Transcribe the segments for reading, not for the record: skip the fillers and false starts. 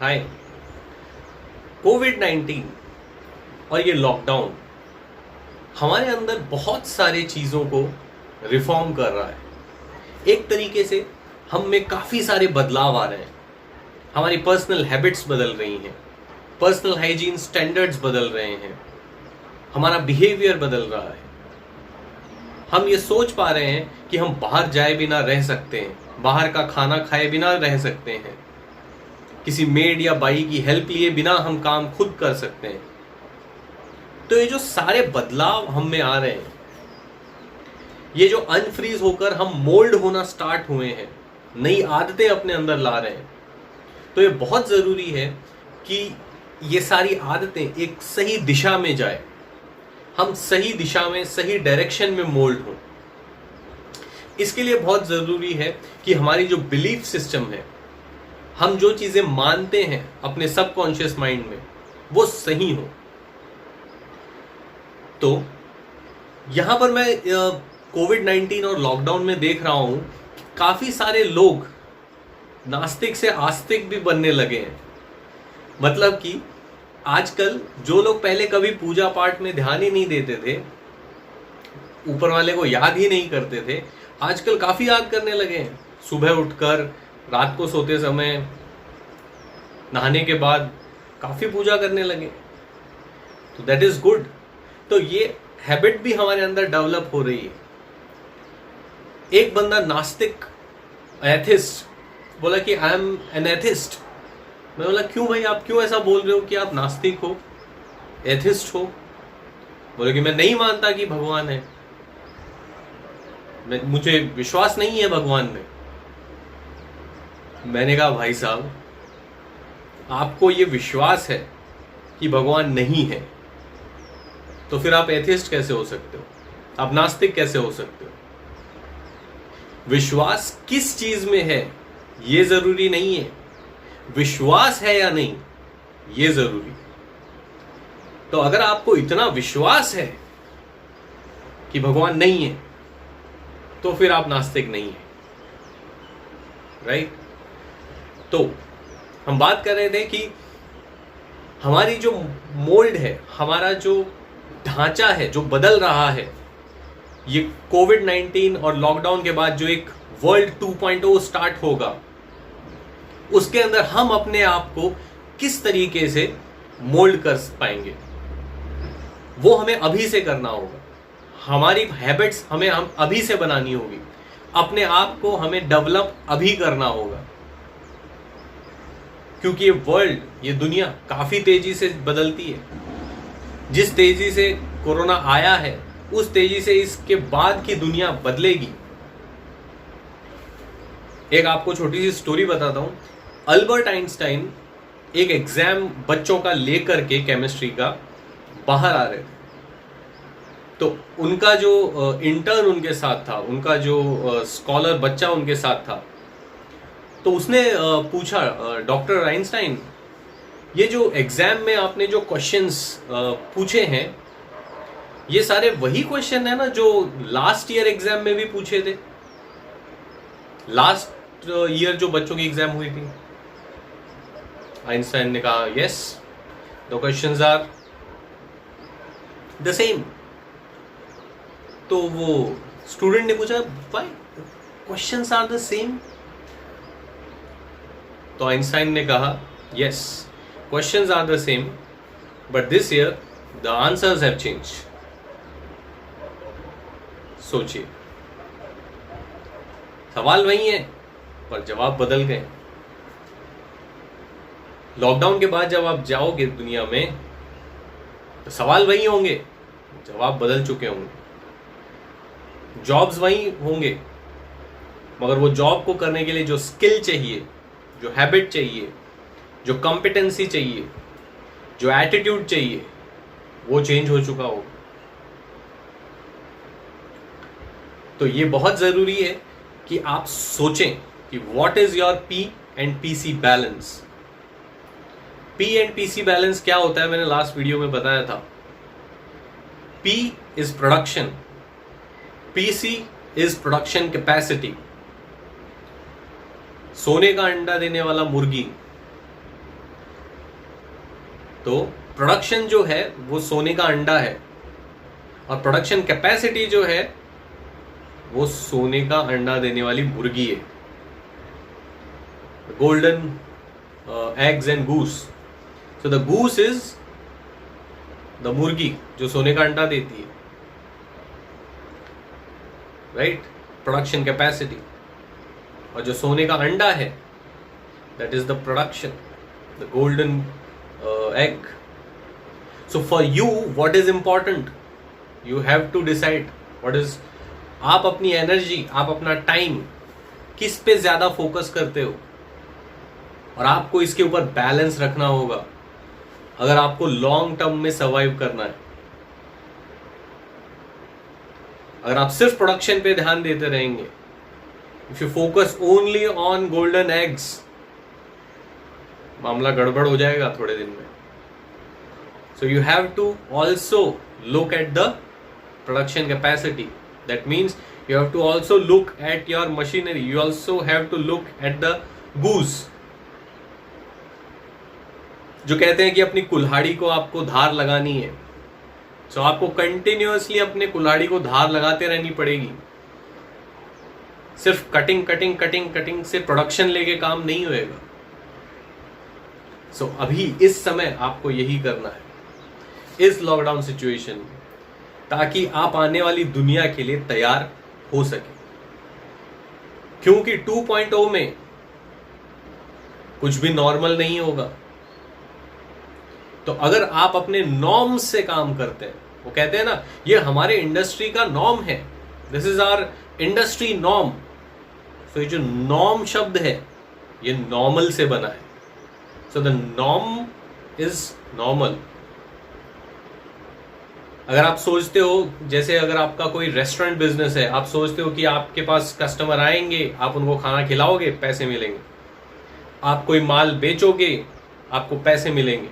हाय। कोविड-19 और ये लॉकडाउन हमारे अंदर बहुत सारे चीज़ों को रिफॉर्म कर रहा है। एक तरीके से हम में काफ़ी सारे बदलाव आ रहे हैं। हमारी पर्सनल हैबिट्स बदल रही हैं, पर्सनल हाइजीन स्टैंडर्ड्स बदल रहे हैं, हमारा बिहेवियर बदल रहा है। हम ये सोच पा रहे हैं कि हम बाहर जाए बिना रह सकते हैं, बाहर का खाना खाए बिना रह सकते हैं, किसी मेड या बाई की हेल्प लिए बिना हम काम खुद कर सकते हैं। तो ये जो सारे बदलाव हम में आ रहे हैं, ये जो अनफ्रीज होकर हम मोल्ड होना स्टार्ट हुए हैं, नई आदतें अपने अंदर ला रहे हैं, तो ये बहुत ज़रूरी है कि ये सारी आदतें एक सही दिशा में जाए, हम सही दिशा में सही डायरेक्शन में मोल्ड हों। इसके लिए बहुत ज़रूरी है कि हमारी जो बिलीफ सिस्टम है, हम जो चीज़ें मानते हैं अपने सबकॉन्शियस माइंड में, वो सही हो। तो यहां पर मैं कोविड-19 और लॉकडाउन में देख रहा हूं कि काफ़ी सारे लोग नास्तिक से आस्तिक भी बनने लगे हैं। मतलब कि आजकल जो लोग पहले कभी पूजा पाठ में ध्यान ही नहीं देते थे, ऊपर वाले को याद ही नहीं करते थे, आजकल काफ़ी याद करने लगे हैं। सुबह उठकर, रात को सोते समय, नहाने के बाद काफ़ी पूजा करने लगे। तो दैट इज़ गुड। तो ये हैबिट भी हमारे अंदर डेवलप हो रही है। एक बंदा नास्तिक, एथिस्ट, बोला कि आई एम एन एथिस्ट। मैं बोला क्यों भाई, आप क्यों ऐसा बोल रहे हो कि आप नास्तिक हो, एथिस्ट हो? बोले कि मैं नहीं मानता कि भगवान है, मुझे विश्वास नहीं है भगवान में। मैंने कहा भाई साहब, आपको ये विश्वास है कि भगवान नहीं है, तो फिर आप एथिस्ट कैसे हो सकते हो, आप नास्तिक कैसे हो सकते हो? विश्वास किस चीज में है ये जरूरी नहीं है, विश्वास है या नहीं ये जरूरी। तो अगर आपको इतना विश्वास है कि भगवान नहीं है, तो फिर आप नास्तिक नहीं है, राइट? तो हम बात कर रहे थे कि हमारी जो मोल्ड है, हमारा जो ढांचा है, जो बदल रहा है, ये कोविड-19 और लॉकडाउन के बाद जो एक वर्ल्ड 2.0 स्टार्ट होगा, उसके अंदर हम अपने आप को किस तरीके से मोल्ड कर पाएंगे, वो हमें अभी से करना होगा। हमारी हैबिट्स हम अभी से बनानी होगी, अपने आप को हमें डेवलप अभी करना होगा। क्योंकि ये वर्ल्ड, ये दुनिया काफ़ी तेज़ी से बदलती है। जिस तेज़ी से कोरोना आया है, उस तेज़ी से इसके बाद की दुनिया बदलेगी। एक आपको छोटी सी स्टोरी बताता हूँ। अल्बर्ट आइंस्टाइन एक एग्ज़ाम बच्चों का लेकर के, केमिस्ट्री का, बाहर आ रहे थे। तो उनका जो इंटर्न उनके साथ था, उनका जो स्कॉलर बच्चा उनके साथ था, तो उसने पूछा, डॉक्टर आइंस्टाइन, ये जो एग्जाम में आपने जो क्वेश्चंस पूछे हैं, ये सारे वही क्वेश्चन है ना जो लास्ट ईयर एग्जाम में भी पूछे थे? लास्ट ईयर जो बच्चों की एग्जाम हुई थी? आइंस्टाइन ने कहा yes, the questions are the same. तो वो स्टूडेंट ने पूछा, why questions are the same? तो आइंस्टाइन ने कहा yes, questions are the same, but this year the answers have changed. सोचिए, सवाल वही है पर जवाब बदल गए। लॉकडाउन के बाद जब आप जाओगे दुनिया में, तो सवाल वही होंगे, जवाब बदल चुके होंगे। जॉब्स वही होंगे, मगर वो जॉब को करने के लिए जो स्किल चाहिए, जो हैबिट चाहिए, जो कॉम्पिटेंसी चाहिए, जो एटीट्यूड चाहिए, वो चेंज हो चुका होगा। तो ये बहुत ज़रूरी है कि आप सोचें कि what is your P and PC balance. P and PC balance क्या होता है, मैंने लास्ट वीडियो में बताया था। P is production, PC is production capacity. सोने का अंडा देने वाला मुर्गी तो प्रोडक्शन जो है वो सोने का अंडा है, और प्रोडक्शन कैपेसिटी जो है वो सोने का अंडा देने वाली मुर्गी है। Golden eggs and goose. So the goose is the मुर्गी जो सोने का अंडा देती है, राइट, प्रोडक्शन कैपेसिटी। और जो सोने का अंडा है that is the production, the golden egg. So for you what is important? You have to decide what is, आप अपनी एनर्जी, आप अपना टाइम किस पे ज्यादा फोकस करते हो, और आपको इसके ऊपर बैलेंस रखना होगा अगर आपको लॉन्ग टर्म में सर्वाइव करना है। अगर आप सिर्फ प्रोडक्शन पे ध्यान देते रहेंगे, if you focus only on golden eggs, मामला गड़बड़ हो जाएगा थोड़े दिन में। So you have to also look at the production capacity. That means you have to also look at your machinery, you also have to look at the goose। जो कहते हैं कि अपनी कुल्हाड़ी को आपको धार लगानी है, तो आपको कंटिन्यूअसली अपने कुल्हाड़ी को धार लगाते रहनी पड़ेगी। सिर्फ कटिंग कटिंग कटिंग कटिंग से प्रोडक्शन लेके काम नहीं होएगा। सो अभी इस समय आपको यही करना है इस लॉकडाउन सिचुएशन में, ताकि आप आने वाली दुनिया के लिए तैयार हो सके। क्योंकि 2.0 में कुछ भी नॉर्मल नहीं होगा। तो अगर आप अपने नॉर्म से काम करते हैं, वो कहते हैं ना, ये हमारे इंडस्ट्री का नॉर्म है, this is our industry norm. तो ये जो नॉर्म शब्द है ये नॉर्मल से बना है। So the norm is normal. अगर आप सोचते हो, जैसे अगर आपका कोई रेस्टोरेंट बिजनेस है, आप सोचते हो कि आपके पास कस्टमर आएंगे, आप उनको खाना खिलाओगे, पैसे मिलेंगे। आप कोई माल बेचोगे, आपको पैसे मिलेंगे।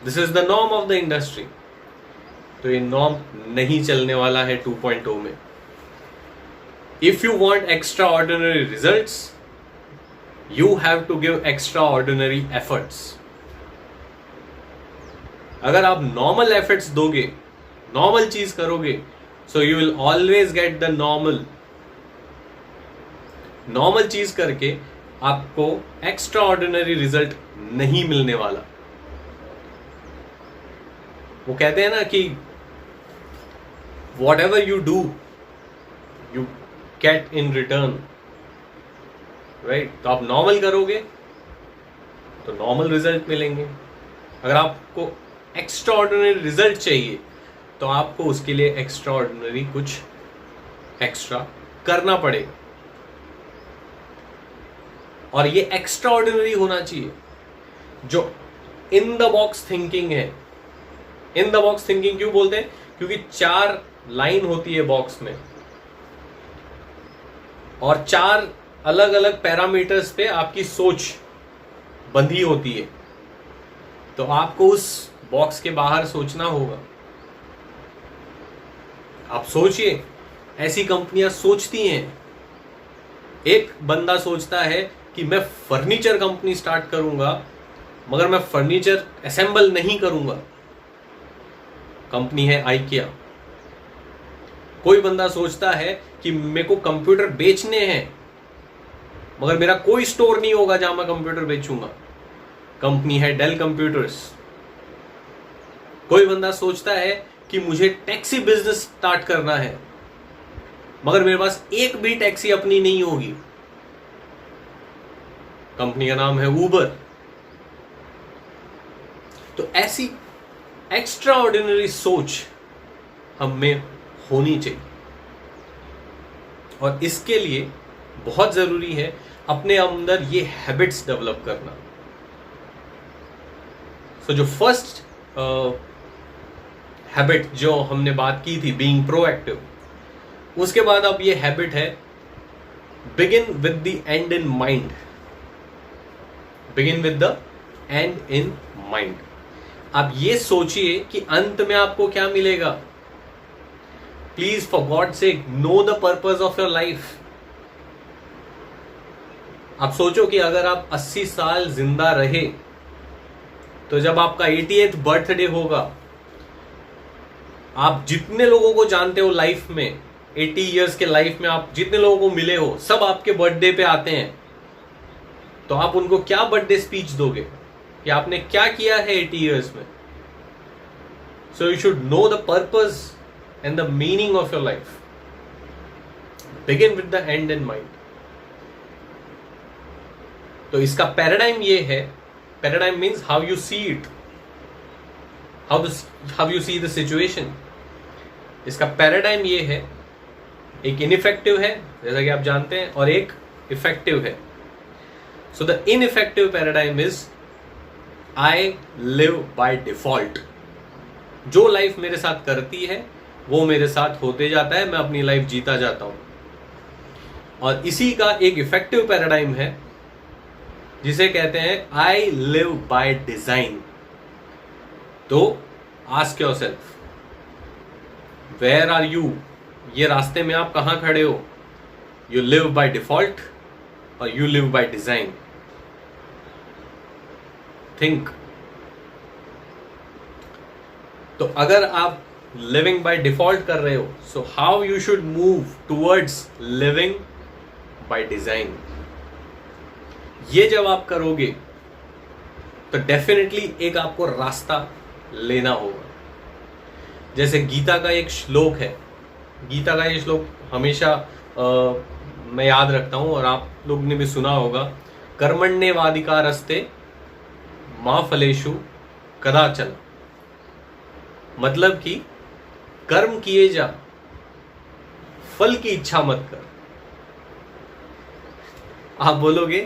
This is the norm of the industry. तो ये नॉर्म नहीं चलने वाला है 2.0 में। If you want extraordinary results, you have to give extraordinary efforts. अगर आप नॉर्मल एफर्ट्स दोगे, नॉर्मल चीज करोगे, so you will always get the normal. Normal चीज करके आपको एक्स्ट्रा ऑर्डिनरी रिजल्ट नहीं मिलने वाला। वो कहते हैं ना कि what ever you do you get in return, right. तो आप नॉर्मल करोगे तो नॉर्मल रिजल्ट मिलेंगे। अगर आपको एक्स्ट्रा ऑर्डिनरी रिजल्ट चाहिए तो आपको उसके लिए एक्स्ट्रा ऑर्डिनरी कुछ एक्स्ट्रा करना पड़ेगा। और ये एक्स्ट्रा ऑर्डिनरी होना चाहिए, जो इन द बॉक्स थिंकिंग है। इन द बॉक्स थिंकिंग क्यों बोलते हैं? क्योंकि 4 लाइन होती है बॉक्स में, और 4 अलग अलग पैरामीटर्स पे आपकी सोच बंधी होती है। तो आपको उस बॉक्स के बाहर सोचना होगा। आप सोचिए, ऐसी कंपनियां सोचती हैं। एक बंदा सोचता है कि मैं फर्नीचर कंपनी स्टार्ट करूंगा, मगर मैं फर्नीचर असेंबल नहीं करूंगा। कंपनी है आइकिया। कोई बंदा सोचता है कि मेरे को कंप्यूटर बेचने हैं, मगर मेरा कोई स्टोर नहीं होगा जहां मैं कंप्यूटर बेचूंगा। कंपनी है डेल कंप्यूटर्स। कोई बंदा सोचता है कि मुझे टैक्सी बिजनेस स्टार्ट करना है, मगर मेरे पास एक भी टैक्सी अपनी नहीं होगी। कंपनी का नाम है उबर। तो ऐसी एक्स्ट्रा ऑर्डिनरी सोच हम में होनी चाहिए, और इसके लिए बहुत जरूरी है अपने अंदर ये हैबिट्स डेवलप करना। सो जो फर्स्ट हैबिट जो हमने बात की थी, बीइंग प्रोएक्टिव, उसके बाद अब ये हैबिट है begin with the and in mind. Begin with the and in mind. आप ये सोचिए कि अंत में आपको क्या मिलेगा। Please for God sake know the purpose of your life. आप सोचो कि अगर आप 80 साल जिंदा रहे तो जब आपका 88th बर्थडे होगा, आप जितने लोगों को जानते हो लाइफ में, 80 इयर्स के लाइफ में आप जितने लोगों को मिले हो, सब आपके बर्थडे पे आते हैं, तो आप उनको क्या बर्थडे स्पीच दोगे कि आपने क्या किया है 80 इयर्स में? So you should know the purpose and the meaning of your life. Begin with the and in mind. तो इसका पैराडाइम ये है, paradigm means how you see it, how you see the situation. इसका paradigm ये है, एक ineffective है जैसा कि आप जानते हैं, और एक इफेक्टिव है. So the ineffective paradigm is I live by default. जो लाइफ मेरे साथ करती है वो मेरे साथ होते जाता है, मैं अपनी लाइफ जीता जाता हूं. और इसी का एक इफेक्टिव पैराडाइम है जिसे कहते हैं आई लिव बाय डिजाइन. तो ask yourself, where are you? ये रास्ते में आप कहां खड़े हो? यू लिव बाय डिफॉल्ट और you live by design? Think. तो अगर आप लिविंग बाय डिफॉल्ट कर रहे हो, so how you should move towards living by design. ये जब आप करोगे तो डेफिनेटली एक आपको रास्ता लेना होगा. जैसे गीता का एक श्लोक है, गीता का ये श्लोक हमेशा मैं याद रखता हूं और आप लोग ने भी सुना होगा, कर्मण्येवाधिकारस्ते मा फलेषु कदाचन. मतलब कि कर्म किए जा, फल की इच्छा मत कर. आप बोलोगे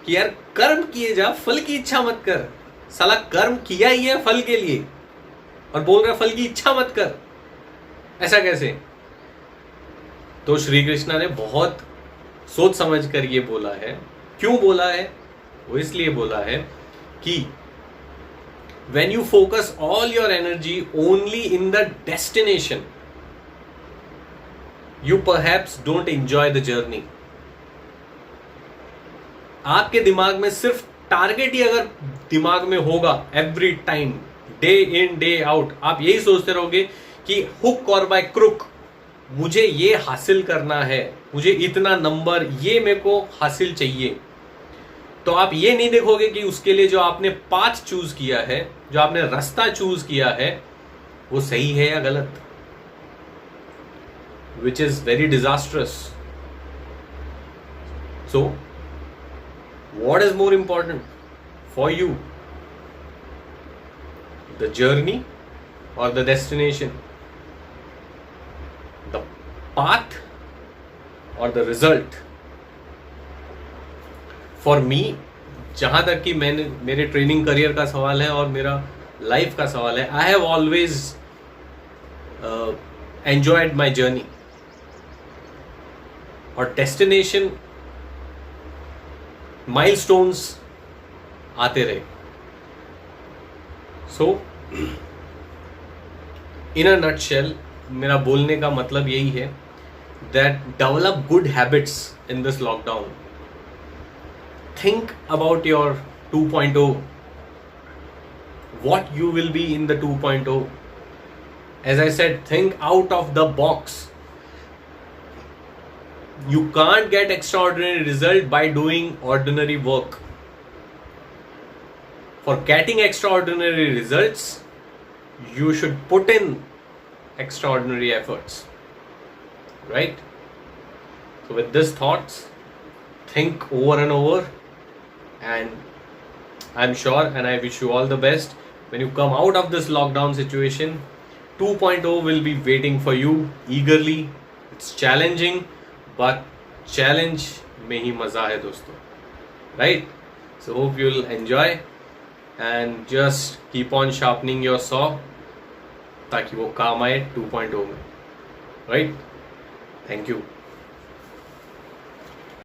कि यार कर्म किए जा, फल की इच्छा मत कर. साला कर्म किया ही है फल के लिए और बोल रहा फल की इच्छा मत कर, ऐसा कैसे? तो श्री कृष्णा ने बहुत सोच समझ कर ये बोला है. क्यों बोला है? वो इसलिए बोला है कि when you focus all your energy only in the destination, you perhaps don't enjoy the journey. आपके दिमाग में सिर्फ टारगेट ही अगर दिमाग में होगा every time, day in day out, आप यही सोचते रहोगे कि हुक और बाय क्रुक मुझे ये हासिल करना है, मुझे इतना नंबर, ये मेरे को हासिल चाहिए, तो आप ये नहीं देखोगे कि उसके लिए जो आपने पाथ चूज किया है, जो आपने रास्ता चूज किया है, वो सही है या गलत, which is very disastrous. So what is more important for you, the journey or the destination, the path or the result? For me, जहां तक कि मैंने मेरे ट्रेनिंग करियर का सवाल है और मेरा लाइफ का सवाल है, I have always enjoyed my journey. और डेस्टिनेशन माइलस्टोन्स आते रहे. सो इन अ नटशेल मेरा बोलने का मतलब यही है that develop good habits in this lockdown. Think about your 2.0, what you will be in the 2.0. As I said, think out of the box. You can't get extraordinary result by doing ordinary work. For getting extraordinary results, you should put in extraordinary efforts, right? So with these thoughts, think over and over, and I'm sure and I wish you all the best. When you come out of this lockdown situation, 2.0 will be waiting for you eagerly. It's challenging, but challenge में ही मजा है दोस्तों, right? So hope you'll enjoy and just keep on sharpening your saw ताकि वो काम आए 2.0 में, right? Thank you.